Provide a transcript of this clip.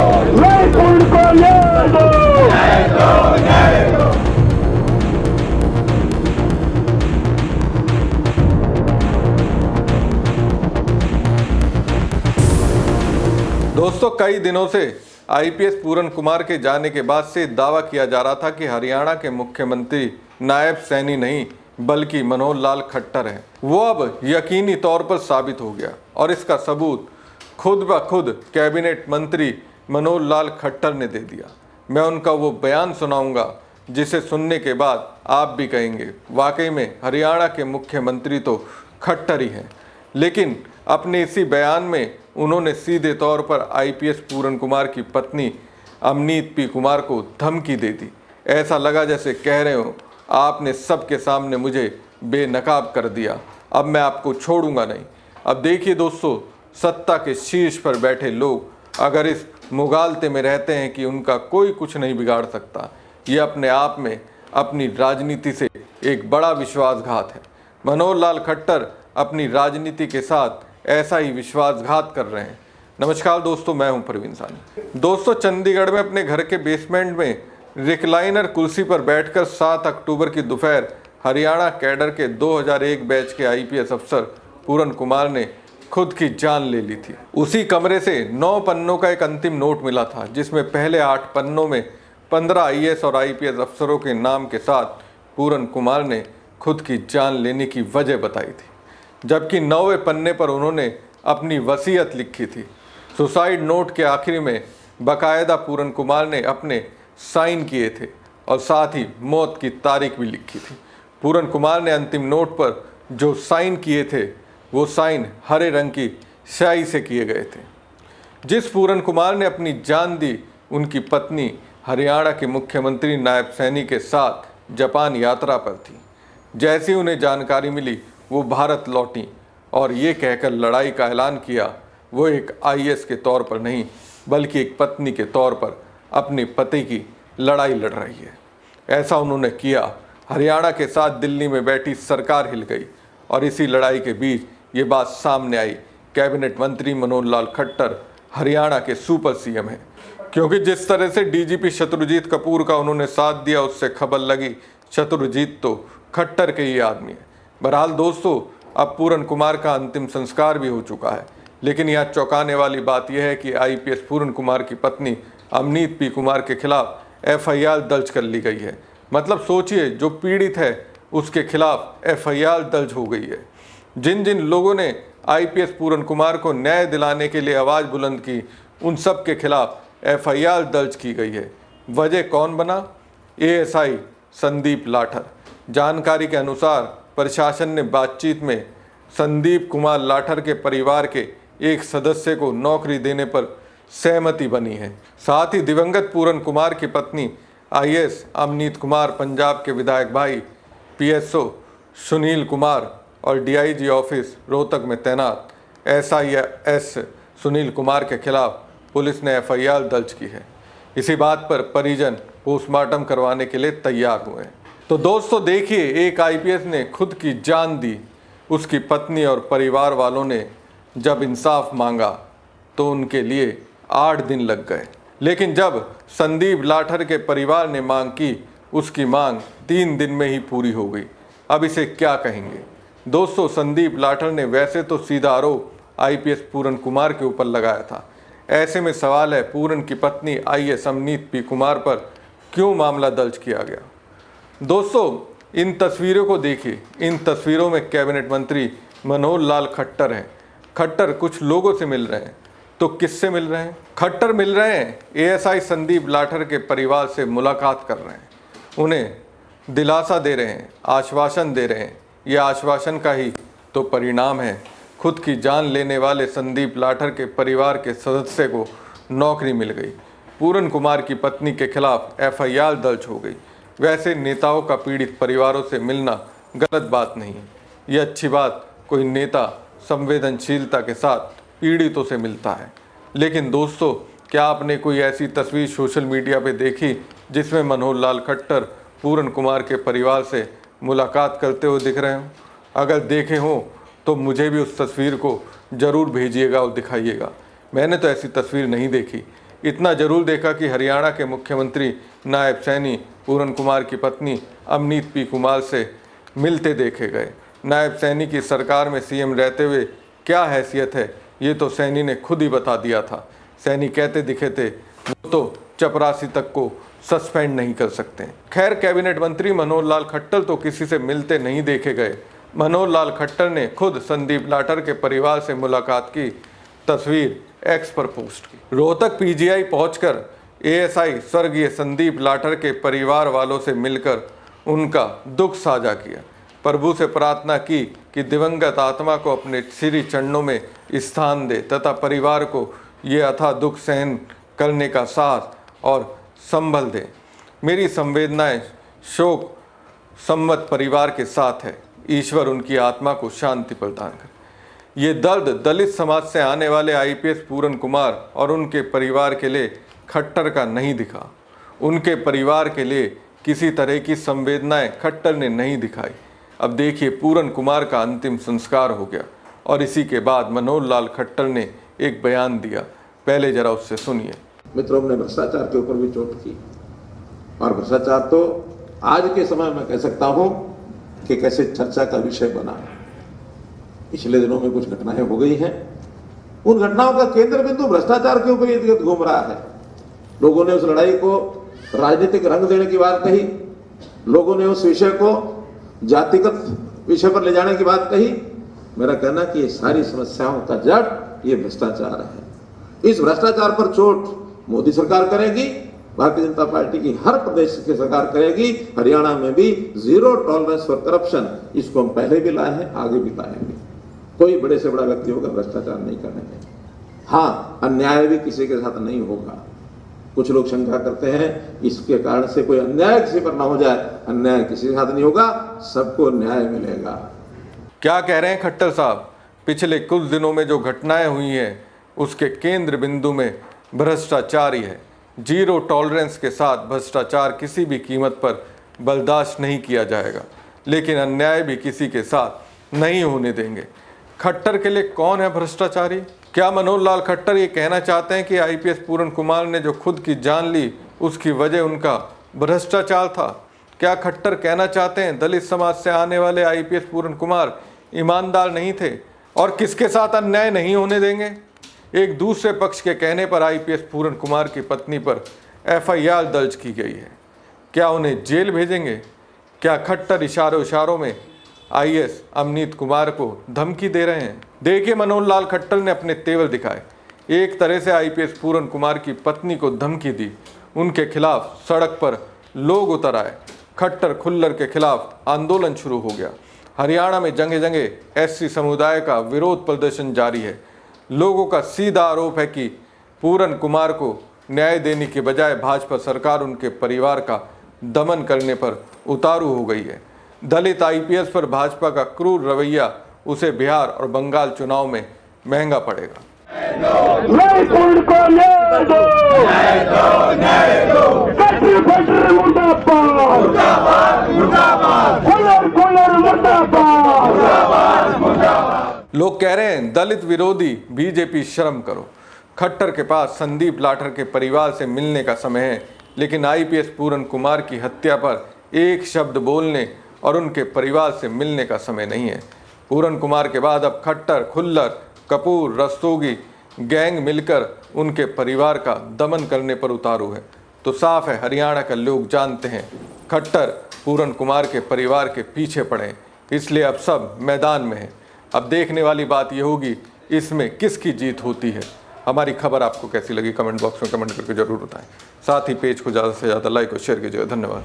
वैकुंठ को न्याय दो। दोस्तों, कई दिनों से आईपीएस पूरन कुमार के जाने के बाद से दावा किया जा रहा था कि हरियाणा के मुख्यमंत्री नायब सैनी नहीं बल्कि मनोहर लाल खट्टर हैं। वो अब यकीनी तौर पर साबित हो गया और इसका सबूत खुद ब खुद कैबिनेट मंत्री मनोहर लाल खट्टर ने दे दिया। मैं उनका वो बयान सुनाऊंगा जिसे सुनने के बाद आप भी कहेंगे वाकई में हरियाणा के मुख्यमंत्री तो खट्टर ही हैं। लेकिन अपने इसी बयान में उन्होंने सीधे तौर पर आईपीएस पूरन कुमार की पत्नी अमनीत पी कुमार को धमकी दे दी। ऐसा लगा जैसे कह रहे हो आपने सबके सामने मुझे बेनकाब कर दिया, अब मैं आपको छोड़ूंगा नहीं। अब देखिए दोस्तों, सत्ता के शीर्ष पर बैठे लोग अगर इस मुगालते में रहते हैं कि उनका कोई कुछ नहीं बिगाड़ सकता, ये अपने आप में अपनी राजनीति से एक बड़ा विश्वासघात है। मनोहर लाल खट्टर अपनी राजनीति के साथ ऐसा ही विश्वासघात कर रहे हैं। नमस्कार दोस्तों, मैं हूं प्रवीण सानी। दोस्तों, चंडीगढ़ में अपने घर के बेसमेंट में रिक्लाइनर कुर्सी पर बैठकर 7 अक्टूबर की दोपहर हरियाणा कैडर के 2001 बैच के आईपीएस अफसर पूरन कुमार ने खुद की जान ले ली थी। उसी कमरे से 9 पन्नों का एक अंतिम नोट मिला था जिसमें पहले 8 पन्नों में 15 आईएएस और आईपीएस अफसरों के नाम के साथ पूरन कुमार ने खुद की जान लेने की वजह बताई थी, जबकि 9वें पन्ने पर उन्होंने अपनी वसीयत लिखी थी। सुसाइड नोट के आखिरी में बाकायदा पूरन कुमार ने अपने साइन किए थे और साथ ही मौत की तारीख भी लिखी थी। पूरन कुमार ने अंतिम नोट पर जो साइन किए थे वो साइन हरे रंग की स्याही से किए गए थे। जिस पूरन कुमार ने अपनी जान दी, उनकी पत्नी हरियाणा के मुख्यमंत्री नायब सैनी के साथ जापान यात्रा पर थी। जैसी उन्हें जानकारी मिली वो भारत लौटी और ये कहकर लड़ाई का ऐलान किया वो एक आईएएस के तौर पर नहीं बल्कि एक पत्नी के तौर पर अपने पति की लड़ाई लड़ रही है। ऐसा उन्होंने किया, हरियाणा के साथ दिल्ली में बैठी सरकार हिल गई और इसी लड़ाई के बीच ये बात सामने आई कैबिनेट मंत्री मनोहर लाल खट्टर हरियाणा के सुपर सीएम हैं। क्योंकि जिस तरह से डीजीपी शत्रुजीत कपूर का उन्होंने साथ दिया, उससे खबर लगी शत्रुजीत तो खट्टर के ही आदमी है। बहरहाल दोस्तों, अब पूरन कुमार का अंतिम संस्कार भी हो चुका है, लेकिन यहाँ चौंकाने वाली बात यह है कि आईपीएस पूरन कुमार की पत्नी अमनीत पी कुमार के खिलाफ एफआईआर दर्ज कर ली गई है। मतलब सोचिए, जो पीड़ित है उसके खिलाफ एफआईआर दर्ज हो गई है। जिन जिन लोगों ने आईपीएस पूरन कुमार को न्याय दिलाने के लिए आवाज़ बुलंद की, उन सब के खिलाफ एफआईआर दर्ज की गई है। वजह कौन बना? एएसआई संदीप लाठर। जानकारी के अनुसार प्रशासन ने बातचीत में संदीप कुमार लाठर के परिवार के एक सदस्य को नौकरी देने पर सहमति बनी है। साथ ही दिवंगत पूरन कुमार की पत्नी आईएएस अमनीत कुमार, पंजाब के विधायक भाई पीएसओ सुनील कुमार और डीआईजी ऑफिस रोहतक में तैनात एसआईएस सुनील कुमार के खिलाफ पुलिस ने एफआईआर दर्ज की है। इसी बात पर परिजन पोस्टमार्टम करवाने के लिए तैयार हुए हैं। तो दोस्तों देखिए, एक आईपीएस ने खुद की जान दी, उसकी पत्नी और परिवार वालों ने जब इंसाफ मांगा तो उनके लिए 8 दिन लग गए, लेकिन जब संदीप लाठर के परिवार ने मांग की, उसकी मांग 3 दिन में ही पूरी हो गई। अब इसे क्या कहेंगे दोस्तों? संदीप लाठर ने वैसे तो सीधा आरोप आईपीएस पूरन कुमार के ऊपर लगाया था। ऐसे में सवाल है, पूरन की पत्नी आईएएस अमनीत पी कुमार पर क्यों मामला दर्ज किया गया? दोस्तों, इन तस्वीरों को देखिए। इन तस्वीरों में कैबिनेट मंत्री मनोहर लाल खट्टर हैं। खट्टर कुछ लोगों से मिल रहे हैं, तो किससे मिल रहे हैं? खट्टर मिल रहे हैं एएसआई संदीप लाठर के परिवार से मुलाकात कर रहे हैं, उन्हें दिलासा दे रहे हैं, आश्वासन दे रहे हैं। यह आश्वासन का ही तो परिणाम है। खुद की जान लेने वाले संदीप लाठर के परिवार के सदस्य को नौकरी मिल गई। पूरन कुमार की पत्नी के खिलाफ एफआईआर दर्ज हो गई। वैसे नेताओं का पीड़ित परिवारों से मिलना गलत बात नहीं है। यह अच्छी बात, कोई नेता संवेदनशीलता के साथ पीड़ितों से मिलता है। लेकिन दोस्तों, क्या आपने कोई ऐसी तस्वीर सोशल मीडिया पे देखी जिसमें मनोहर लाल खट्टर पूरन कुमार के परिवार से मुलाकात करते हुए दिख रहे हों? अगर देखे हों तो मुझे भी उस तस्वीर को ज़रूर भेजिएगा और दिखाइएगा। मैंने तो ऐसी तस्वीर नहीं देखी। इतना जरूर देखा कि हरियाणा के मुख्यमंत्री नायब सैनी पूरन कुमार की पत्नी अमनीत पी कुमार से मिलते देखे गए। नायब सैनी की सरकार में सीएम रहते हुए क्या हैसियत है, ये तो सैनी ने खुद ही बता दिया था। सैनी कहते दिखे थे वो तो चपरासी तक को सस्पेंड नहीं कर सकते। खैर, कैबिनेट मंत्री मनोहर लाल खट्टर तो किसी से मिलते नहीं देखे गए। मनोहर लाल खट्टर ने खुद संदीप लाटर के परिवार से मुलाकात की तस्वीर एक्स पर पोस्ट की। रोहतक पीजीआई पहुंचकर एएसआई स्वर्गीय संदीप लाटर के परिवार वालों से मिलकर उनका दुख साझा किया। प्रभु से प्रार्थना की कि दिवंगत आत्मा को अपने श्री चरणों में स्थान दे तथा परिवार को ये अथाह दुख सहन करने का साहस और संभल दे। मेरी संवेदनाएं शोक सम्मत परिवार के साथ है। ईश्वर उनकी आत्मा को शांति प्रदान करे। ये दर्द दलित समाज से आने वाले आईपीएस पूरन कुमार और उनके परिवार के लिए खट्टर का नहीं दिखा। उनके परिवार के लिए किसी तरह की संवेदनाएं खट्टर ने नहीं दिखाई। अब देखिए, पूरन कुमार का अंतिम संस्कार हो गया और इसी के बाद मनोहर लाल खट्टर ने एक बयान दिया। पहले जरा उससे सुनिए। मित्रों ने भ्रष्टाचार के ऊपर भी चोट की और भ्रष्टाचार तो आज के समय में कह सकता हूं कि कैसे चर्चा का विषय बना। पिछले दिनों में कुछ घटनाएं हो गई हैं, उन घटनाओं का केंद्र बिंदु भ्रष्टाचार के ऊपर इर्द-गिर्द घूम रहा है। लोगों ने उस लड़ाई को राजनीतिक रंग देने की बात कही, लोगों ने उस विषय को जातिगत विषय पर ले जाने की बात कही। मेरा कहना कि ये सारी समस्याओं का जड़ ये भ्रष्टाचार है। इस भ्रष्टाचार पर चोट मोदी सरकार करेगी, भारतीय जनता पार्टी की हर प्रदेश की सरकार करेगी। हरियाणा में भी जीरो टॉलरेंस फॉर करप्शन, इसको हम पहले भी लाए हैं, आगे भी लाएंगे। कोई बड़े से बड़ा व्यक्ति होगा भ्रष्टाचार नहीं करेंगे। हाँ, अन्याय भी किसी के साथ नहीं होगा। कुछ लोग शंका करते हैं इसके कारण से कोई अन्याय किसी पर ना हो जाए। अन्याय किसी के साथ नहीं होगा, सबको न्याय मिलेगा। क्या कह रहे हैं खट्टर साहब? पिछले कुछ दिनों में जो घटनाएं हुई हैं उसके केंद्र बिंदु में भ्रष्टाचार ही है। जीरो टॉलरेंस के साथ भ्रष्टाचार किसी भी कीमत पर बर्दाश्त नहीं किया जाएगा, लेकिन अन्याय भी किसी के साथ नहीं होने देंगे। खट्टर के लिए कौन है भ्रष्टाचारी? क्या मनोहर लाल खट्टर ये कहना चाहते हैं कि आईपीएस पूरन कुमार ने जो खुद की जान ली उसकी वजह उनका भ्रष्टाचार था? क्या खट्टर कहना चाहते हैं दलित समाज से आने वाले आईपीएस पूरन कुमार ईमानदार नहीं थे और किसके साथ अन्याय नहीं होने देंगे? एक दूसरे पक्ष के कहने पर आईपीएस पूरन कुमार की पत्नी पर एफआईआर दर्ज की गई है। क्या उन्हें जेल भेजेंगे? क्या खट्टर इशारों में आईएएस अमनीत कुमार को धमकी दे रहे हैं? देखिए, मनोहर लाल खट्टर ने अपने तेवर दिखाए। एक तरह से आईपीएस पूरन कुमार की पत्नी को धमकी दी। उनके खिलाफ सड़क पर लोग उतर आए। खट्टर खुल्लर के खिलाफ आंदोलन शुरू हो गया। हरियाणा में जगह जगह एससी समुदाय का विरोध प्रदर्शन जारी है। लोगों का सीधा आरोप है कि पूरन कुमार को न्याय देने के बजाय भाजपा सरकार उनके परिवार का दमन करने पर उतारू हो गई है। दलित आईपीएस पर भाजपा का क्रूर रवैया उसे बिहार और बंगाल चुनाव में महंगा पड़ेगा। लोग कह रहे हैं दलित विरोधी बीजेपी शर्म करो। खट्टर के पास संदीप लाटर के परिवार से मिलने का समय है, लेकिन आईपीएस पूरन कुमार की हत्या पर एक शब्द बोलने और उनके परिवार से मिलने का समय नहीं है। पूरन कुमार के बाद अब खट्टर, खुल्लर, कपूर, रस्तोगी गैंग मिलकर उनके परिवार का दमन करने पर उतारू है। तो साफ है, हरियाणा के लोग जानते हैं खट्टर पूरन कुमार के परिवार के पीछे पड़े, इसलिए अब सब मैदान में है। अब देखने वाली बात यह होगी इसमें किसकी जीत होती है। हमारी खबर आपको कैसी लगी कमेंट बॉक्स में कमेंट करके जरूर बताएं। साथ ही पेज को ज़्यादा से ज़्यादा लाइक और शेयर कीजिएगा। धन्यवाद।